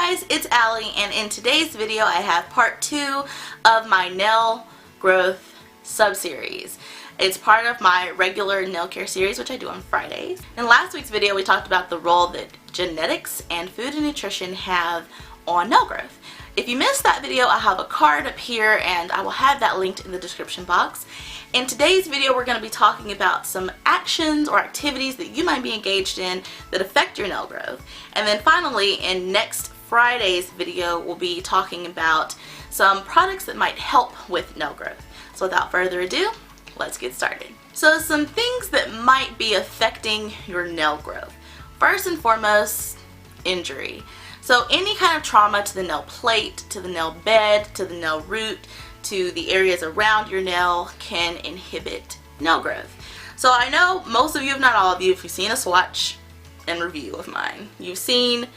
guys, it's Allie, and in today's video I have part 2 of my nail growth sub-series. It's part of my regular nail care series, which I do on Fridays. In last week's video we talked about the role that genetics and food and nutrition have on nail growth. If you missed that video, I have a card up here and I will have that linked in the description box. In today's video we're going to be talking about some actions or activities that you might be engaged in that affect your nail growth. And then finally, in next Friday's video, we'll be talking about some products that might help with nail growth. So without further ado, let's get started. So some things that might be affecting your nail growth. First and foremost, injury. So any kind of trauma to the nail plate, to the nail bed, to the nail root, to the areas around your nail can inhibit nail growth. So I know most of you, if not all of you, if you've seen a swatch and review of mine, you've seen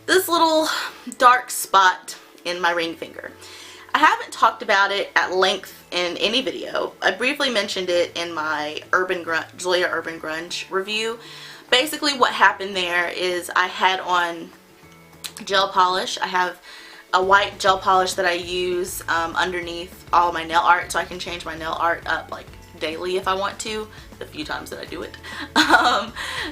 this little dark spot in my ring finger. I haven't talked about it at length in any video. I briefly mentioned it in my Zoya Urban Grunge review. Basically what happened there is I had on gel polish. I have a white gel polish that I use underneath all my nail art, so I can change my nail art up like daily if I want to, the few times that I do it.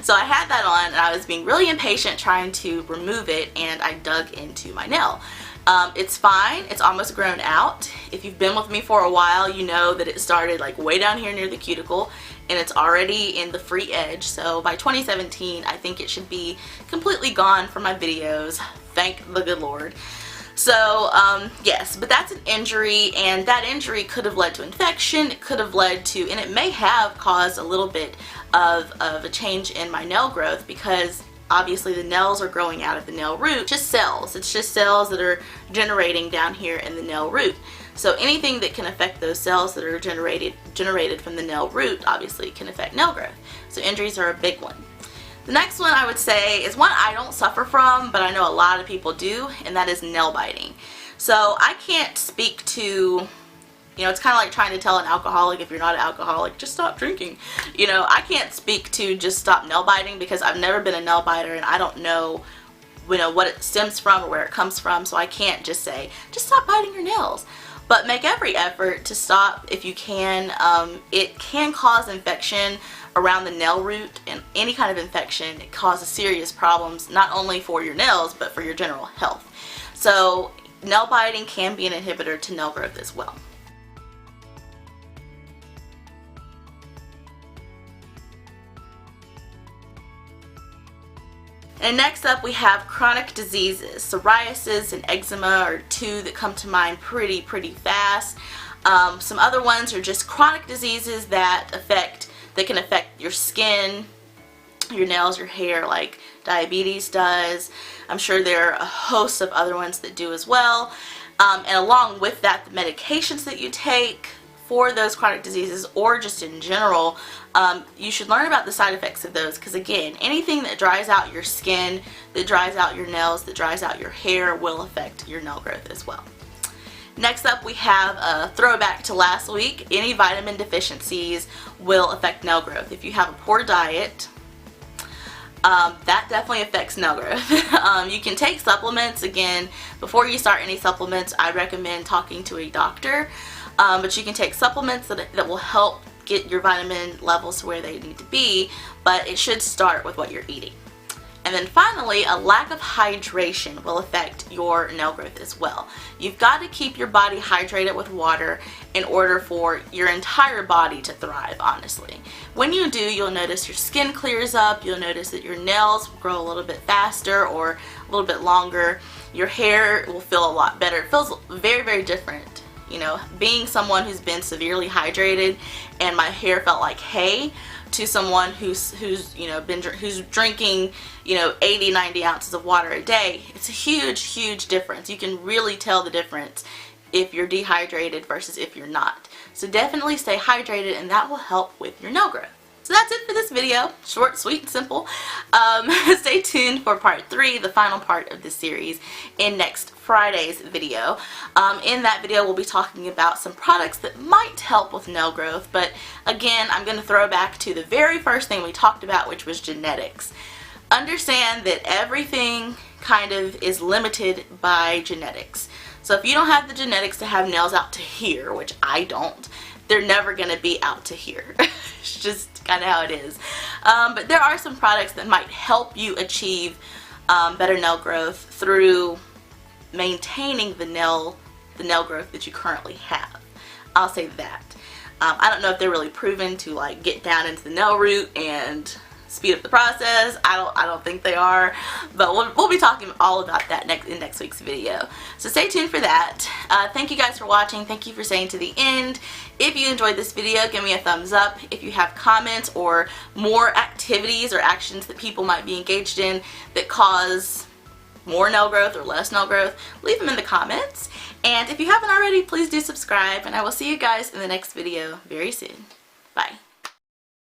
So I had that on and I was being really impatient trying to remove it, and I dug into my nail. It's fine, it's almost grown out. If you've been with me for a while, you know that it started like way down here near the cuticle and it's already in the free edge. So by 2017 I think it should be completely gone from my videos, thank the good Lord. So yes, but that's an injury, and that injury could have led to infection, it could have led to, and it may have caused a little bit of a change in my nail growth, because obviously the nails are growing out of the nail root. Just cells. It's just cells that are generating down here in the nail root. So anything that can affect those cells that are generated from the nail root obviously can affect nail growth. So injuries are a big one. The next one I would say is one I don't suffer from, but I know a lot of people do, and that is nail biting. So I can't speak to, you know, it's kind of like trying to tell an alcoholic, if you're not an alcoholic, just stop drinking. You know, I can't speak to just stop nail biting because I've never been a nail biter and I don't know, you know, what it stems from or where it comes from, so I can't just say, just stop biting your nails. But make every effort to stop if you can. It can cause infection around the nail root, and any kind of infection, it causes serious problems not only for your nails but for your general health. So nail biting can be an inhibitor to nail growth as well. And next up we have chronic diseases. Psoriasis and eczema are two that come to mind pretty fast. Some other ones are just chronic diseases that can affect your skin, your nails, your hair, like diabetes does. I'm sure there are a host of other ones that do as well. And along with that, the medications that you take for those chronic diseases, or just in general, you should learn about the side effects of those, because again, anything that dries out your skin, that dries out your nails, that dries out your hair will affect your nail growth as well. Next up we have a throwback to last week. Any vitamin deficiencies will affect nail growth. If you have a poor diet, that definitely affects nail growth. You can take supplements. Again, before you start any supplements, I recommend talking to a doctor. But you can take supplements that will help get your vitamin levels to where they need to be, but it should start with what you're eating. And then finally, a lack of hydration will affect your nail growth as well. You've got to keep your body hydrated with water in order for your entire body to thrive, honestly. When you do, you'll notice your skin clears up, you'll notice that your nails grow a little bit faster or a little bit longer. Your hair will feel a lot better. It feels very different. You know, being someone who's been severely hydrated and my hair felt like hay, to someone who's drinking, you know, 80-90 ounces of water a day, it's a huge difference. You can really tell the difference if you're dehydrated versus if you're not. So definitely stay hydrated, and that will help with your nail growth. So that's it for this video. Short, sweet, and simple. Stay tuned for part 3, the final part of this series, in next Friday's video. In that video we'll be talking about some products that might help with nail growth, but again I'm going to throw back to the very first thing we talked about, which was genetics. understand that everything kind of is limited by genetics. So if you don't have the genetics to have nails out to here, which I don't, they're never going to be out to here. It's just kind of how it is. But there are some products that might help you achieve better nail growth through maintaining the nail growth that you currently have. I'll say that. I don't know if they're really proven to like get down into the nail root and speed up the process. I don't think they are, but we'll be talking all about that in next week's video. So stay tuned for that. Thank you guys for watching. Thank you for staying to the end. If you enjoyed this video, give me a thumbs up. If you have comments or more activities or actions that people might be engaged in that cause more nail growth or less nail growth, leave them in the comments. And if you haven't already, please do subscribe, and I will see you guys in the next video very soon. Bye.